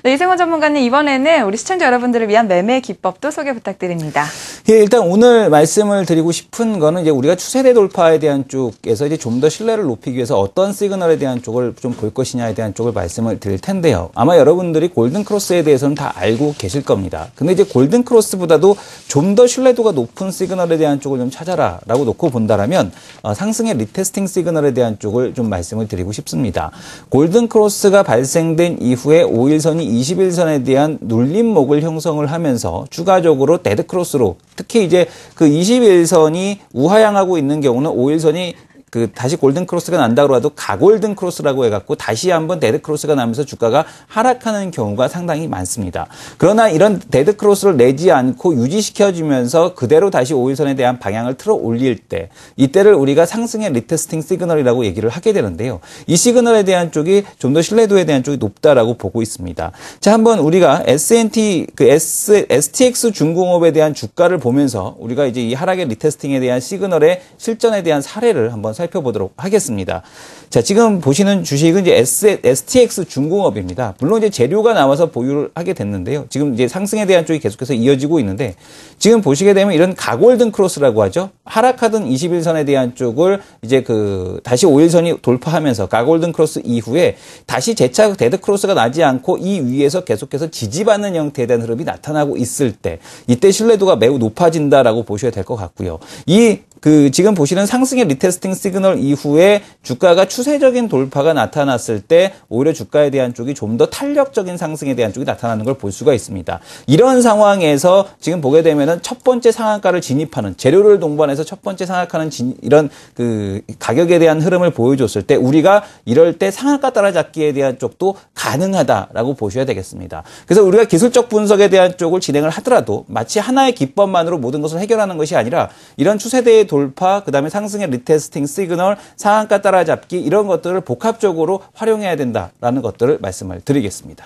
네, 이승원 전문가님, 이번에는 우리 시청자 여러분들을 위한 매매 기법도 소개 부탁드립니다. 예, 일단 오늘 말씀을 드리고 싶은 거는 이제 우리가 추세대 돌파에 대한 쪽에서 이제 좀 더 신뢰를 높이기 위해서 어떤 시그널에 대한 쪽을 좀 볼 것이냐에 대한 쪽을 말씀을 드릴 텐데요. 아마 여러분들이 골든크로스에 대해서는 다 알고 계실 겁니다. 근데 이제 골든크로스보다도 좀 더 신뢰도가 높은 시그널에 대한 쪽을 좀 찾아라 라고 놓고 본다라면 상승의 리테스팅 시그널에 대한 쪽을 좀 말씀을 드리고 싶습니다. 골든크로스가 발생된 이후에 5일선이 21선에 대한 눌림목을 형성을 하면서 추가적으로 데드크로스로, 특히 이제 그 21선이 우하향하고 있는 경우는 5일선이 다시 골든크로스가 난다고 하도 가골든크로스라고 해갖고 다시 한번 데드크로스가 나면서 주가가 하락하는 경우가 상당히 많습니다. 그러나 이런 데드크로스를 내지 않고 유지시켜주면서 그대로 다시 5일선에 대한 방향을 틀어 올릴 때, 이때를 우리가 상승의 리테스팅 시그널이라고 얘기를 하게 되는데요. 이 시그널에 대한 쪽이 좀 더 신뢰도에 대한 쪽이 높다라고 보고 있습니다. 자, 한번 우리가 STX 중공업에 대한 주가를 보면서 우리가 이제 이 하락의 리테스팅에 대한 시그널의 실전에 대한 사례를 한번 살펴보도록 하겠습니다. 자, 지금 보시는 주식은 이제 STX 중공업입니다. 물론 이제 재료가 나와서 보유를 하게 됐는데요. 지금 이제 상승에 대한 쪽이 계속해서 이어지고 있는데, 지금 보시게 되면 이런 가골든 크로스라고 하죠. 하락하던 21선에 대한 쪽을 이제 다시 5일선이 돌파하면서 가골든 크로스 이후에 다시 재차 데드 크로스가 나지 않고 이 위에서 계속해서 지지받는 형태에 대한 흐름이 나타나고 있을 때, 이때 신뢰도가 매우 높아진다라고 보셔야 될 것 같고요. 지금 보시는 상승의 리테스팅 시그널 이후에 주가가 추세적인 돌파가 나타났을 때 오히려 주가에 대한 쪽이 좀 더 탄력적인 상승에 대한 쪽이 나타나는 걸 볼 수가 있습니다. 이런 상황에서 지금 보게 되면은 첫 번째 상한가를 진입하는, 재료를 동반해서 첫 번째 상한가는 이런 가격에 대한 흐름을 보여줬을 때 우리가 이럴 때 상한가 따라잡기에 대한 쪽도 가능하다라고 보셔야 되겠습니다. 그래서 우리가 기술적 분석에 대한 쪽을 진행을 하더라도 마치 하나의 기법만으로 모든 것을 해결하는 것이 아니라 이런 추세대의 돌파, 그 다음에 상승의 리테스팅 시그널, 상한가 따라잡기, 이런 것들을 복합적으로 활용해야 된다라는 것들을 말씀을 드리겠습니다.